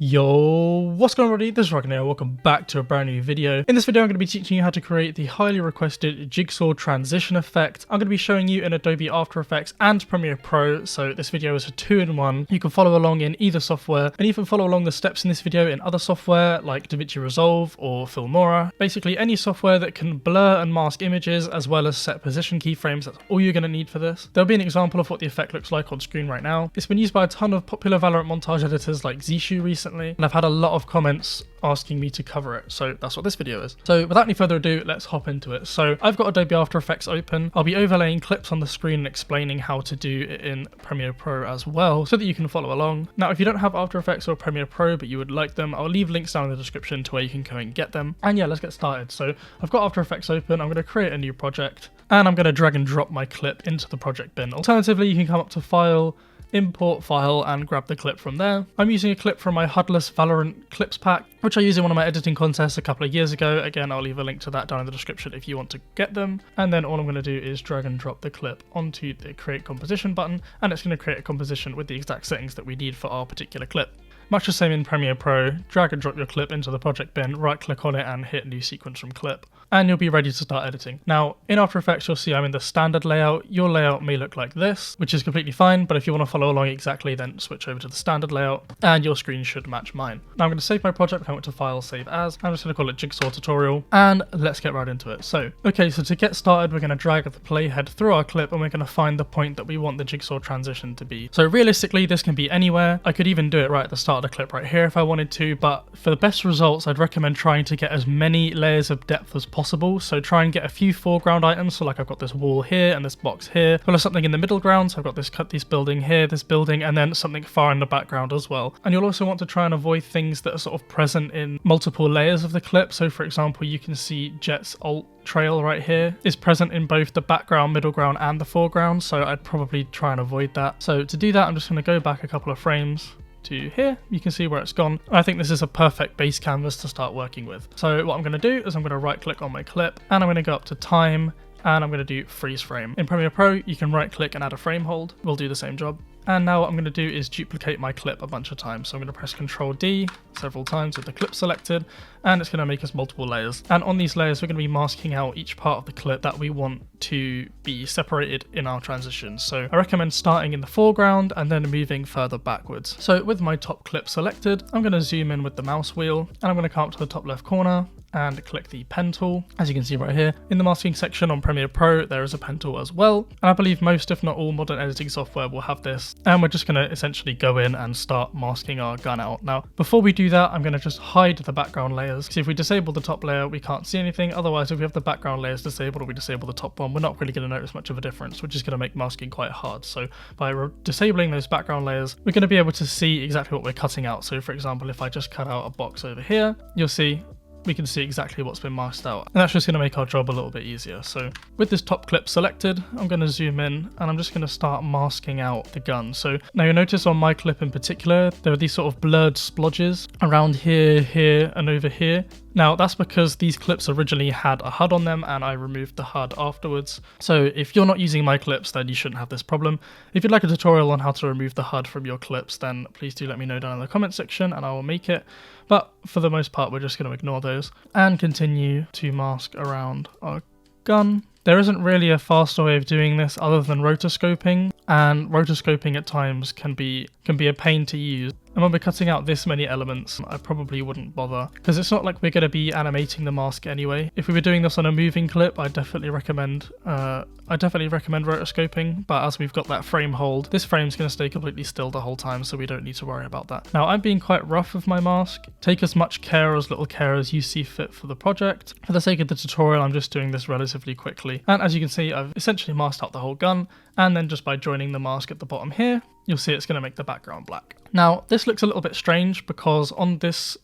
Yo, what's going on everybody? This is Frogling here, welcome back to a brand new video. In this video I'm going to be teaching you how to create the highly requested Jigsaw transition effect. I'm going to be showing you in Adobe After Effects and Premiere Pro, so this video is a 2-in-1. You can follow along in either software and even follow along the steps in this video in other software like Davinci Resolve or Filmora. Basically any software that can blur and mask images as well as set position keyframes, that's all you're going to need for this. There'll be an example of what the effect looks like on screen right now. It's been used by a ton of popular Valorant montage editors like Zishu recently, and I've had a lot of comments asking me to cover it, so that's what this video is. So without any further ado, let's hop into it. So I've got Adobe After Effects open. I'll be overlaying clips on the screen and explaining how to do it in Premiere Pro as well, so that you can follow along. Now, if you don't have After Effects or Premiere Pro, but you would like them, I'll leave links down in the description to where you can go and get them. And yeah, let's get started. So I've got After Effects open. I'm going to create a new project, and I'm going to drag and drop my clip into the project bin. Alternatively, you can come up to File, Import File, and grab the clip from there. I'm using a clip from my HUDless Valorant clips pack, which I used in one of my editing contests a couple of years ago. Again, I'll leave a link to that down in the description if you want to get them. And then all I'm going to do is drag and drop the clip onto the Create Composition button, and it's going to create a composition with the exact settings that we need for our particular clip. Much the same in Premiere Pro, drag and drop your clip into the project bin, right click on it and hit New Sequence from Clip, and you'll be ready to start editing. Now, in After Effects you'll see I'm in the standard layout. Your layout may look like this, which is completely fine, but if you want to follow along exactly, then switch over to the standard layout, and your screen should match mine. Now I'm going to save my project, come to File, Save As. I'm just going to call it Jigsaw Tutorial, and let's get right into it. So to get started, we're going to drag the playhead through our clip, and we're going to find the point that we want the Jigsaw transition to be. So realistically, this can be anywhere. I could even do it right at the start of the clip right here if I wanted to, but for the best results I'd recommend trying to get as many layers of depth as possible. So try and get a few foreground items, so like I've got this wall here and this box here, as well as something in the middle ground, so I've got this building here, this building, and then something far in the background as well. And you'll also want to try and avoid things that are sort of present in multiple layers of the clip. So for example, you can see Jet's alt trail right here is present in both the background, middle ground, and the foreground, so I'd probably try and avoid that. So to do that, I'm just going to go back a couple of frames to here. You can see where it's gone. I think this is a perfect base canvas to start working with. So what I'm going to do is I'm going to right click on my clip, and I'm going to go up to Time, and I'm going to do Freeze Frame. In Premiere Pro you can right click and add a frame hold. We'll do the same job. And now what I'm going to do is duplicate my clip a bunch of times. So I'm going to press Ctrl D several times with the clip selected, and it's going to make us multiple layers. And on these layers, we're going to be masking out each part of the clip that we want to be separated in our transitions. So I recommend starting in the foreground and then moving further backwards. So with my top clip selected, I'm going to zoom in with the mouse wheel, and I'm going to come up to the top left corner and click the pen tool. As you can see right here in the masking section on Premiere Pro, there is a pen tool as well, and I believe most if not all modern editing software will have this. And we're just going to essentially go in and start masking our gun out. Now before we do that, I'm going to just hide the background layers, because if we disable the top layer we can't see anything. Otherwise, if we have the background layers disabled or we disable the top one, we're not really going to notice much of a difference, which is going to make masking quite hard. So by disabling those background layers, we're going to be able to see exactly what we're cutting out. So for example, if I just cut out a box over here, you'll see we can see exactly what's been masked out, and that's just going to make our job a little bit easier. So with this top clip selected, I'm going to zoom in and I'm just going to start masking out the gun. So now you'll notice on my clip in particular, there are these sort of blurred splodges around here, here, and over here. Now that's because these clips originally had a HUD on them and I removed the HUD afterwards. So if you're not using my clips, then you shouldn't have this problem. If you'd like a tutorial on how to remove the HUD from your clips, then please do let me know down in the comment section and I will make it. But for the most part, we're just going to ignore those and continue to mask around our gun. There isn't really a faster way of doing this other than rotoscoping, and rotoscoping at times can be a pain to use. And when we're cutting out this many elements, I probably wouldn't bother, because it's not like we're going to be animating the mask anyway. If we were doing this on a moving clip, I definitely recommend rotoscoping, but as we've got that frame hold, this frame's going to stay completely still the whole time, so we don't need to worry about that. Now I'm being quite rough with my mask. Take as much care or as little care as you see fit for the project. For the sake of the tutorial, I'm just doing this relatively quickly. And as you can see, I've essentially masked out the whole gun, and then just by joining the mask at the bottom here, you'll see it's going to make the background black. Now this looks a little bit strange because on this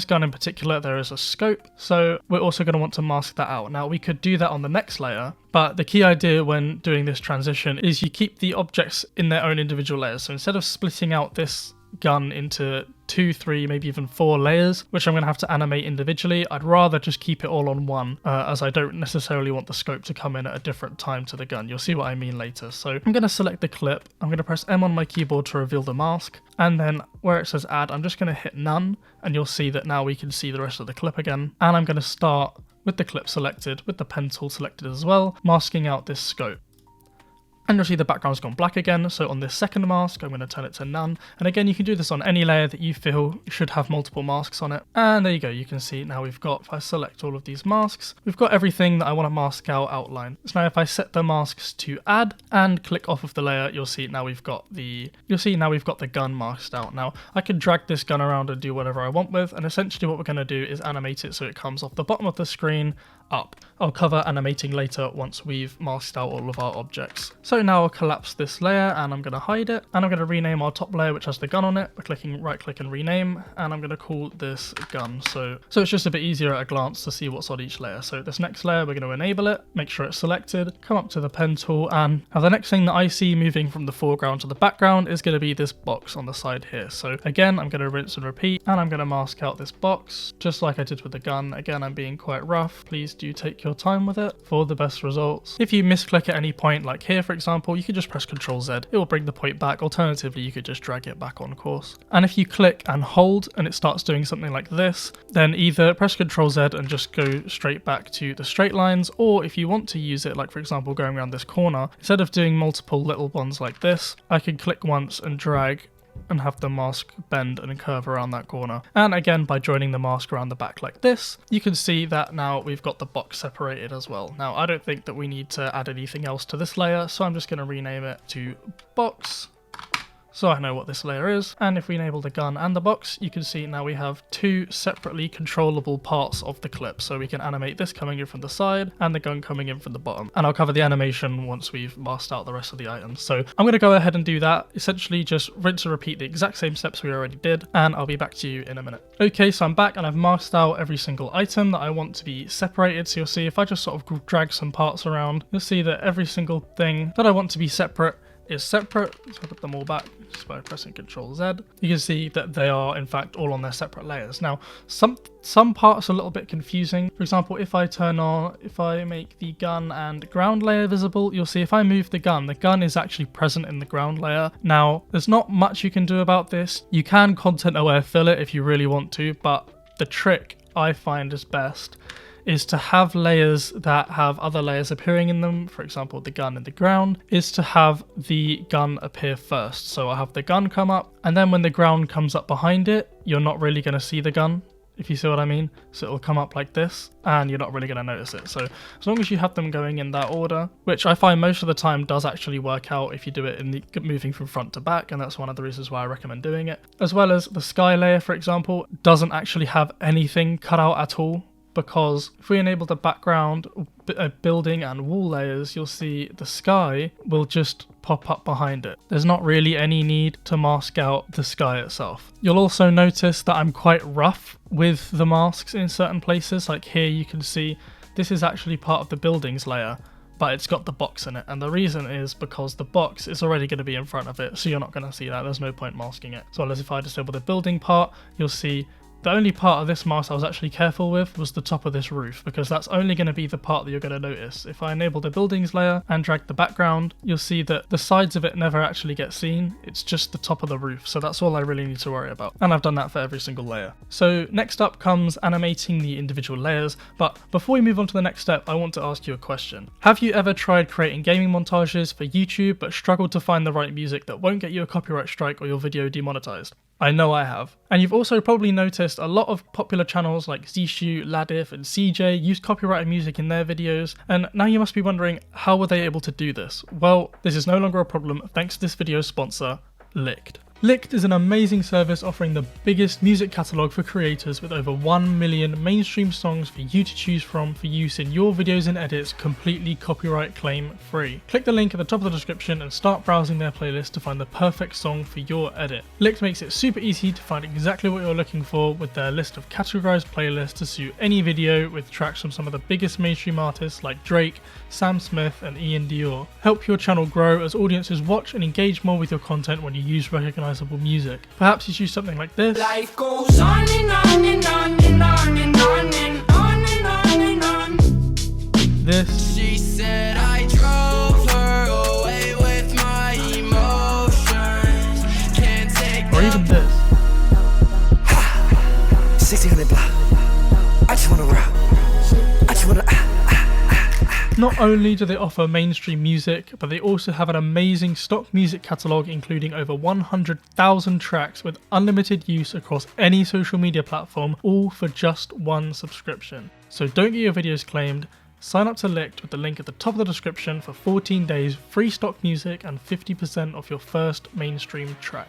gun in particular there is a scope, so we're also going to want to mask that out. Now we could do that on the next layer, but the key idea when doing this transition is you keep the objects in their own individual layers. So instead of splitting out this gun into 2, 3, maybe even 4 layers, which I'm going to have to animate individually. I'd rather just keep it all on one, as I don't necessarily want the scope to come in at a different time to the gun. You'll see what I mean later. So I'm going to select the clip, I'm going to press M on my keyboard to reveal the mask, and then where it says add, I'm just going to hit none, and you'll see that now we can see the rest of the clip again. And I'm going to start with the clip selected, with the pen tool selected as well, masking out this scope. And you'll see the background's gone black again, so on this second mask, I'm going to turn it to none. And again, you can do this on any layer that you feel should have multiple masks on it. And there you go, you can see now we've got, if I select all of these masks, we've got everything that I want to mask out outline. So now if I set the masks to add and click off of the layer, you'll see now we've got the gun masked out. Now I can drag this gun around and do whatever I want with, and essentially what we're going to do is animate it so it comes off the bottom of the screen up. I'll cover animating later once we've masked out all of our objects. So now I'll collapse this layer and I'm going to hide it, and I'm going to rename our top layer which has the gun on it by clicking right click and rename, and I'm going to call this gun, so it's just a bit easier at a glance to see what's on each layer. So this next layer we're going to enable it, make sure it's selected, come up to the pen tool, and now the next thing that I see moving from the foreground to the background is going to be this box on the side here. So again, I'm going to rinse and repeat, and I'm going to mask out this box just like I did with the gun. Again, I'm being quite rough, please do take your time with it for the best results. If you misclick at any point, like here for example, you could just press Ctrl Z, it will bring the point back. Alternatively, you could just drag it back on course. And if you click and hold and it starts doing something like this, then either press Ctrl Z and just go straight back to the straight lines, or if you want to use it, like for example going around this corner, instead of doing multiple little ones like this, I can click once and drag and have the mask bend and curve around that corner. And again, by joining the mask around the back like this, you can see that now we've got the box separated as well. Now I don't think that we need to add anything else to this layer, so I'm just going to rename it to box, so I know what this layer is. And if we enable the gun and the box, you can see now we have 2 separately controllable parts of the clip. So we can animate this coming in from the side and the gun coming in from the bottom. And I'll cover the animation once we've masked out the rest of the items. So I'm going to go ahead and do that. Essentially just rinse and repeat the exact same steps we already did, and I'll be back to you in a minute. Okay, so I'm back and I've masked out every single item that I want to be separated. So you'll see if I just sort of drag some parts around, you'll see that every single thing that I want to be separate is separate. So I put them all back just by pressing Ctrl Z. You can see that they are in fact all on their separate layers. Now some parts are a little bit confusing. For example, if I make the gun and ground layer visible, you'll see if I move the gun is actually present in the ground layer. Now there's not much you can do about this. You can content aware fill it if you really want to, but the trick I find is best is to have layers that have other layers appearing in them. For example, the gun and the ground is to have the gun appear first. So I'll have the gun come up, and then when the ground comes up behind it, you're not really going to see the gun, if you see what I mean. So it'll come up like this and you're not really going to notice it. So as long as you have them going in that order, which I find most of the time does actually work out if you do it in the moving from front to back, and that's one of the reasons why I recommend doing it. As well as the sky layer, for example, doesn't actually have anything cut out at all, because if we enable the background, building and wall layers, you'll see the sky will just pop up behind it. There's not really any need to mask out the sky itself. You'll also notice that I'm quite rough with the masks in certain places. Like here you can see this is actually part of the buildings layer, but it's got the box in it, and the reason is because the box is already going to be in front of it, so you're not going to see that. There's no point masking it. As well as if I disable the building part, you'll see the only part of this mask I was actually careful with was the top of this roof, because that's only going to be the part that you're going to notice. If I enable the buildings layer and drag the background, you'll see that the sides of it never actually get seen. It's just the top of the roof, so that's all I really need to worry about. And I've done that for every single layer. So next up comes animating the individual layers, but before we move on to the next step, I want to ask you a question. Have you ever tried creating gaming montages for YouTube but struggled to find the right music that won't get you a copyright strike or your video demonetized? I know I have. And you've also probably noticed a lot of popular channels like Zishu, Ladiff and Cjaiye use copyrighted music in their videos, and now you must be wondering, how were they able to do this? Well, this is no longer a problem thanks to this video's sponsor, Licked. Licked is an amazing service offering the biggest music catalogue for creators with over 1 million mainstream songs for you to choose from for use in your videos and edits completely copyright claim free. Click the link at the top of the description and start browsing their playlist to find the perfect song for your edit. Licked makes it super easy to find exactly what you're looking for with their list of categorized playlists to suit any video, with tracks from some of the biggest mainstream artists like Drake, Sam Smith and Ian Dior. Help your channel grow as audiences watch and engage more with your content when you use recognized recognizable music. Perhaps you choose something like this. Life goes on and on and on and on and on and on and on and on. This. She said I drove her away with my emotions. Can't take Or even this. 1600 block. I just wanna rock. I just wanna Not only do they offer mainstream music, but they also have an amazing stock music catalogue including over 100,000 tracks with unlimited use across any social media platform, all for just one subscription. So don't get your videos claimed. Sign up to Licked with the link at the top of the description for 14 days free stock music and 50% off your first mainstream track.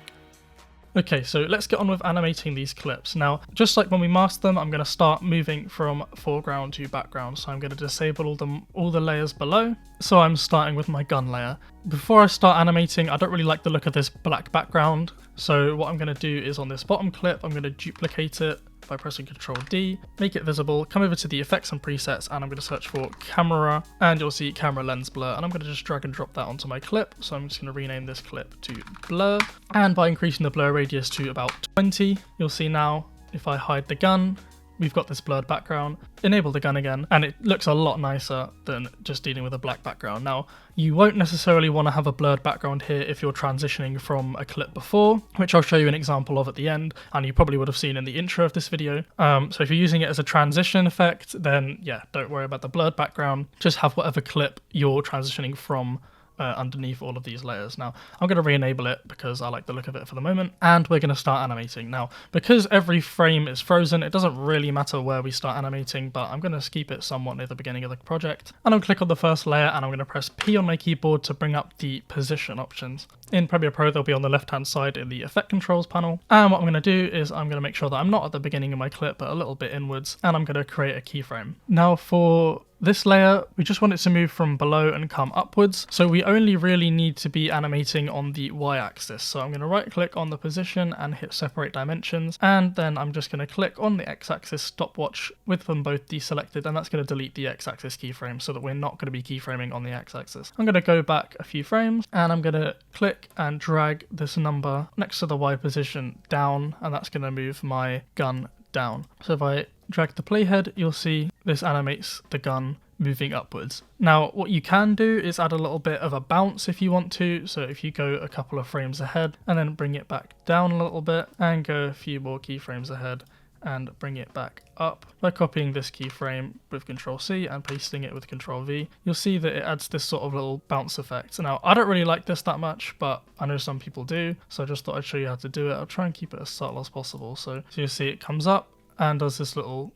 Okay, so let's get on with animating these clips. Now, just like when we masked them, I'm going to start moving from foreground to background. So I'm going to disable all the layers below. So I'm starting with my gun layer. Before I start animating, I don't really like the look of this black background. So what I'm going to do is on this bottom clip, I'm going to duplicate it by pressing Ctrl D, make it visible, come over to the effects and presets, and I'm going to search for camera, and you'll see camera lens blur, and I'm going to just drag and drop that onto my clip. So I'm just going to rename this clip to blur, and by increasing the blur radius to about 20, you'll see now if I hide the gun, we've got this blurred background. Enable the gun again, and it looks a lot nicer than just dealing with a black background. Now, you won't necessarily want to have a blurred background here if you're transitioning from a clip before, which I'll show you an example of at the end, and you probably would have seen in the intro of this video. So if you're using it as a transition effect, then yeah, don't worry about the blurred background. Just have whatever clip you're transitioning from underneath all of these layers. Now I'm going to re-enable it because I like the look of it for the moment, and we're going to start animating. Now because every frame is frozen, it doesn't really matter where we start animating, but I'm going to keep it somewhat near the beginning of the project, and I'll click on the first layer and I'm going to press P on my keyboard to bring up the position options. In Premiere Pro they'll be on the left hand side in the effect controls panel, and what I'm going to do is I'm going to make sure that I'm not at the beginning of my clip but a little bit inwards, and I'm going to create a keyframe. Now for this layer, we just want it to move from below and come upwards, so we only really need to be animating on the y-axis. So I'm going to right click on the position and hit separate dimensions, and then I'm just going to click on the x-axis stopwatch with them both deselected, and that's going to delete the x-axis keyframe so that we're not going to be keyframing on the x-axis. I'm going to go back a few frames, and I'm going to click and drag this number next to the y position down, and that's going to move my gun down. So if I drag the playhead, you'll see this animates the gun moving upwards. Now what you can do is add a little bit of a bounce if you want to. So if you go a couple of frames ahead and then bring it back down a little bit and go a few more keyframes ahead and bring it back up by copying this keyframe with Ctrl C and pasting it with Ctrl V, you'll see that it adds this sort of little bounce effect. Now I don't really like this that much, but I know some people do, so I just thought I'd show you how to do it. I'll try and keep it as subtle as possible. So you'll see it comes up and does this little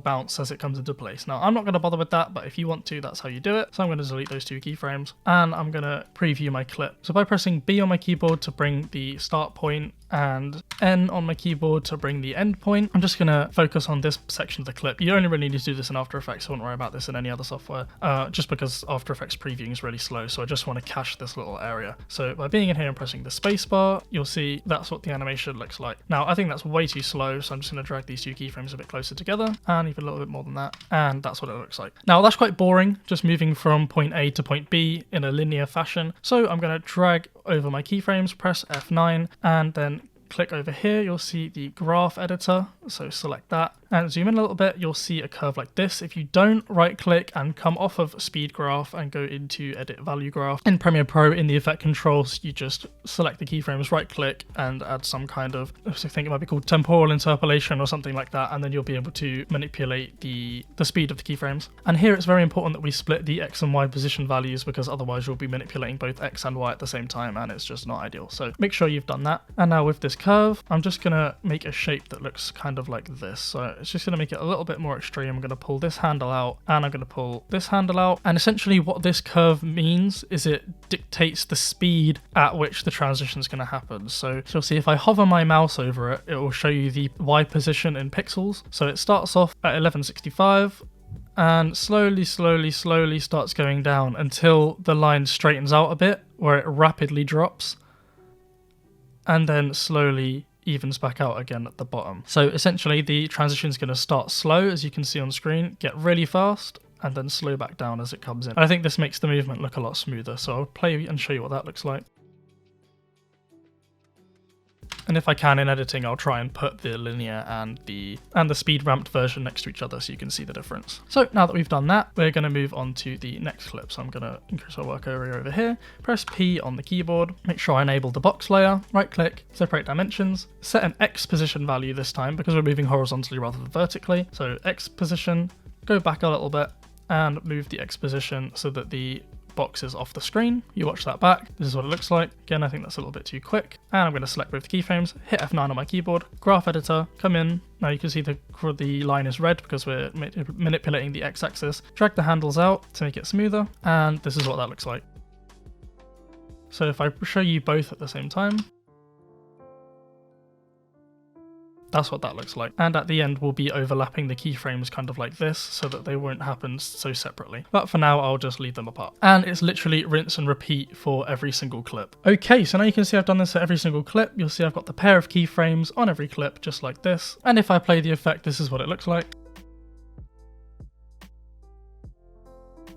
bounce as it comes into place. Now I'm not going to bother with that, but if you want to, that's how you do it. So I'm going to delete those two keyframes, and I'm going to preview my clip. So by pressing B on my keyboard to bring the start point and N on my keyboard to bring the end point, I'm just going to focus on this section of the clip. You only really need to do this in After Effects, so I won't worry about this in any other software, just because After Effects previewing is really slow, so I just want to cache this little area. So by being in here and pressing the spacebar, you'll see that's what the animation looks like. Now I think that's way too slow, so I'm just going to drag these two keyframes a bit closer together, and even a little bit more than that, and that's what it looks like. Now that's quite boring, just moving from point A to point B in a linear fashion, so I'm going to drag over my keyframes, press F9, and then click over here, you'll see the graph editor, so select that and zoom in a little bit, you'll see a curve like this. If you don't right click and come off of speed graph and go into edit value graph, in Premiere Pro in the effect controls you just select the keyframes, right click and add some kind of, I think it might be called temporal interpolation or something like that, and then you'll be able to manipulate the speed of the keyframes. And here it's very important that we split the X and Y position values, because otherwise you'll be manipulating both X and Y at the same time and it's just not ideal. So make sure you've done that. And now with this curve, I'm just gonna make a shape that looks kind of like this. So it's just gonna make it a little bit more extreme. I'm gonna pull this handle out and I'm gonna pull this handle out. And essentially what this curve means is it dictates the speed at which the transition is gonna happen. So you'll see if I hover my mouse over it, it will show you the Y position in pixels. So it starts off at 1165 and slowly starts going down until the line straightens out a bit, where it rapidly drops and then slowly evens back out again at the bottom. So essentially the transition is going to start slow, as you can see on screen, get really fast, and then slow back down as it comes in. And I think this makes the movement look a lot smoother, so I'll play and show you what that looks like. And if I can in editing, I'll try and put the linear and the speed ramped version next to each other so you can see the difference. So now that we've done that, we're going to move on to the next clip. So I'm going to increase our work area over here, press P on the keyboard, make sure I enable the box layer, right click, separate dimensions, set an X position value this time because we're moving horizontally rather than vertically. So X position, go back a little bit and move the X position so that the box is off the screen. You watch that back. This is what it looks like. Again, I think that's a little bit too quick. And I'm going to select both keyframes, hit F9 on my keyboard, graph editor, come in. Now you can see the line is red because we're manipulating the X-axis. Drag the handles out to make it smoother. And this is what that looks like. So if I show you both at the same time, that's what that looks like. And at the end, we'll be overlapping the keyframes kind of like this so that they won't happen so separately. But for now, I'll just leave them apart. And it's literally rinse and repeat for every single clip. Okay, so now you can see I've done this for every single clip. You'll see I've got the pair of keyframes on every clip, just like this. And if I play the effect, this is what it looks like.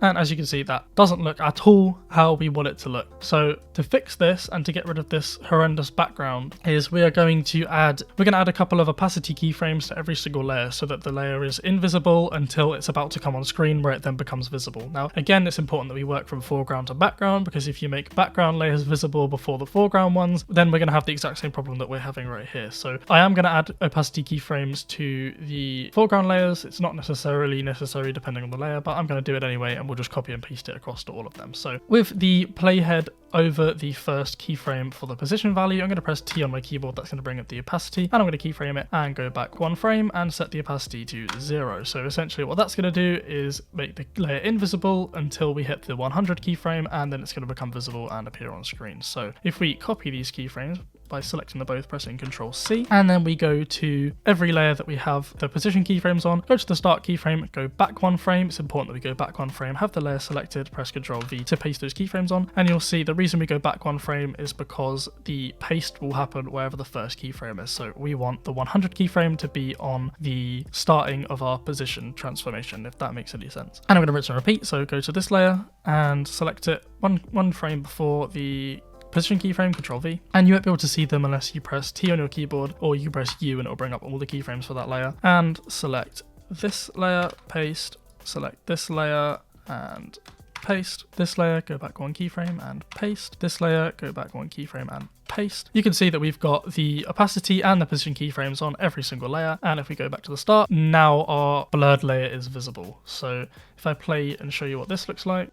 And as you can see, that doesn't look at all how we want it to look. So to fix this and to get rid of this horrendous background is we're going to add a couple of opacity keyframes to every single layer so that the layer is invisible until it's about to come on screen where it then becomes visible. Now, again, it's important that we work from foreground to background because if you make background layers visible before the foreground ones, then we're going to have the exact same problem that we're having right here. So I am going to add opacity keyframes to the foreground layers. It's not necessarily necessary depending on the layer, but I'm going to do it anyway, and we'll just copy and paste it across to all of them. So with the playhead over the first keyframe for the position value, I'm going to press T on my keyboard. That's going to bring up the opacity, and I'm going to keyframe it and go back one frame and set the opacity to 0. So essentially what that's going to do is make the layer invisible until we hit the 100 keyframe, and then it's going to become visible and appear on screen. So if we copy these keyframes by selecting them both, pressing Ctrl C, and then we go to every layer that we have the position keyframes on, go to the start keyframe, go back one frame. It's important that we go back one frame, have the layer selected, press Ctrl V to paste those keyframes on, and you'll see the reason we go back one frame is because the paste will happen wherever the first keyframe is. So we want the 100 keyframe to be on the starting of our position transformation, if that makes any sense. And I'm going to rinse and repeat, so go to this layer and select it one frame before the position keyframe, Ctrl V, and you won't be able to see them unless you press T on your keyboard, or you press U and it'll bring up all the keyframes for that layer. And select this layer, paste, select this layer and paste, this layer, go back one keyframe and paste, this layer, go back one keyframe and paste. You can see that we've got the opacity and the position keyframes on every single layer, and if we go back to the start, now our blurred layer is visible. So if I play and show you what this looks like,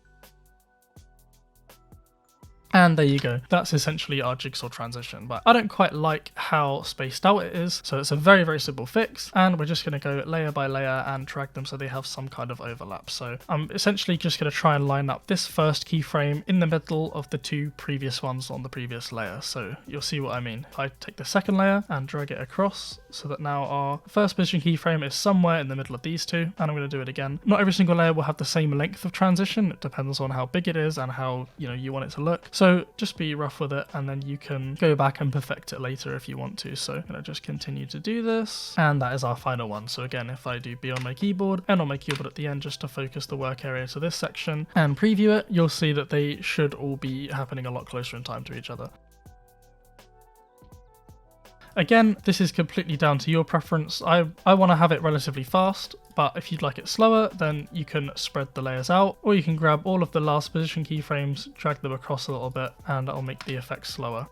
and there you go. That's essentially our jigsaw transition, but I don't quite like how spaced out it is. So it's a very, very simple fix, and we're just going to go layer by layer and drag them so they have some kind of overlap. So I'm essentially just going to try and line up this first keyframe in the middle of the two previous ones on the previous layer. So you'll see what I mean. If I take the second layer and drag it across so that now our first position keyframe is somewhere in the middle of these two, and I'm going to do it again. Not every single layer will have the same length of transition. It depends on how big it is and how you want it to look. So just be rough with it, and then you can go back and perfect it later if you want to. So I'm going to just continue to do this, and that is our final one. So again, if I do B on my keyboard and on my keyboard at the end just to focus the work area to this section and preview it, you'll see that they should all be happening a lot closer in time to each other. Again, this is completely down to your preference. I want to have it relatively fast, but if you'd like it slower, then you can spread the layers out, or you can grab all of the last position keyframes, drag them across a little bit, and that'll make the effect slower.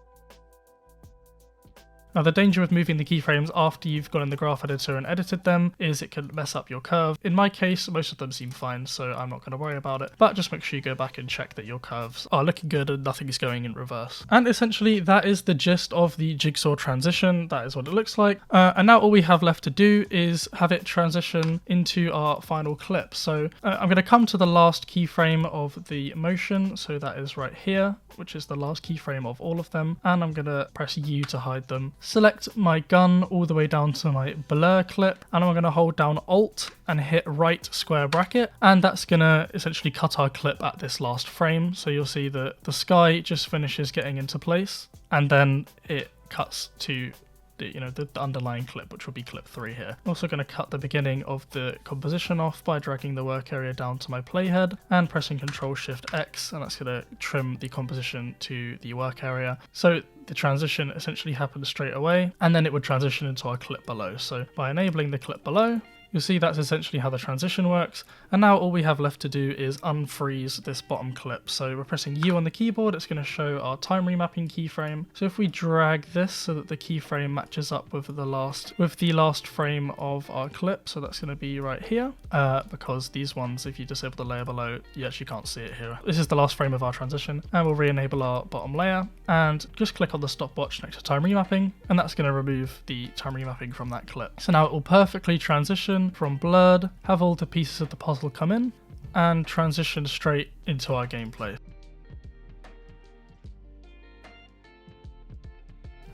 Now, the danger with moving the keyframes after you've gone in the graph editor and edited them is it can mess up your curve. In my case, most of them seem fine, so I'm not going to worry about it, but just make sure you go back and check that your curves are looking good and nothing's going in reverse. And essentially, that is the gist of the jigsaw transition. That is what it looks like. And now all we have left to do is have it transition into our final clip. So I'm going to come to the last keyframe of the motion, so that is right here, which is the last keyframe of all of them, and I'm going to press U to hide them. Select my gun all the way down to my blur clip, and I'm going to hold down Alt and hit right square bracket, and that's going to essentially cut our clip at this last frame. So you'll see that the sky just finishes getting into place, and then it cuts to the underlying clip, which will be clip 3 here. I'm also going to cut the beginning of the composition off by dragging the work area down to my playhead and pressing Ctrl Shift X, and that's going to trim the composition to the work area. So the transition essentially happens straight away, and then it would transition into our clip below. So by enabling the clip below, you'll see that's essentially how the transition works. And now all we have left to do is unfreeze this bottom clip. So we're pressing U on the keyboard, it's going to show our time remapping keyframe. So if we drag this so that the keyframe matches up with the last frame of our clip, so that's going to be right here, because these ones, if you disable the layer below, you actually can't see it here. This is the last frame of our transition, and we'll re-enable our bottom layer and just click on the stopwatch next to time remapping, and that's going to remove the time remapping from that clip. So now it will perfectly transition from blurred, have all the pieces of the puzzle come in, and transition straight into our gameplay.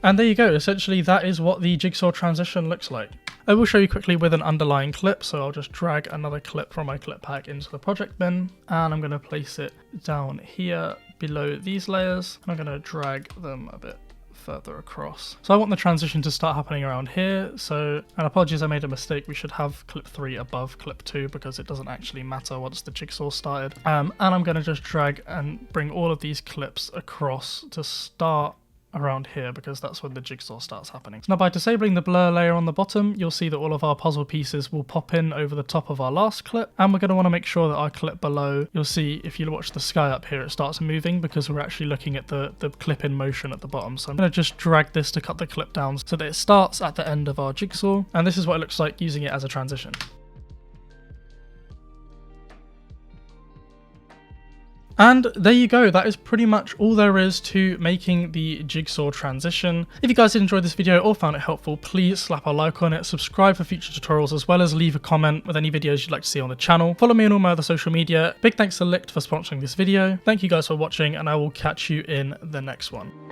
And there you go, essentially that is what the Jigsaw transition looks like. I will show you quickly with an underlying clip, so I'll just drag another clip from my clip pack into the project bin, and I'm going to place it down here below these layers, and I'm going to drag them a bit further across. So I want the transition to start happening around here, so, and apologies I made a mistake, we should have clip 3 above clip 2 because it doesn't actually matter once the jigsaw started. And I'm going to just drag and bring all of these clips across to start around here because that's when the jigsaw starts happening. So now by disabling the blur layer on the bottom, you'll see that all of our puzzle pieces will pop in over the top of our last clip, and we're going to want to make sure that our clip below, you'll see if you watch the sky up here, it starts moving because we're actually looking at the clip in motion at the bottom. So I'm going to just drag this to cut the clip down so that it starts at the end of our jigsaw, and this is what it looks like using it as a transition. And there you go, that is pretty much all there is to making the jigsaw transition. If you guys did enjoy this video or found it helpful, please slap a like on it, subscribe for future tutorials, as well as leave a comment with any videos you'd like to see on the channel. Follow me on all my other social media. Big thanks to Licht for sponsoring this video. Thank you guys for watching, and I will catch you in the next one.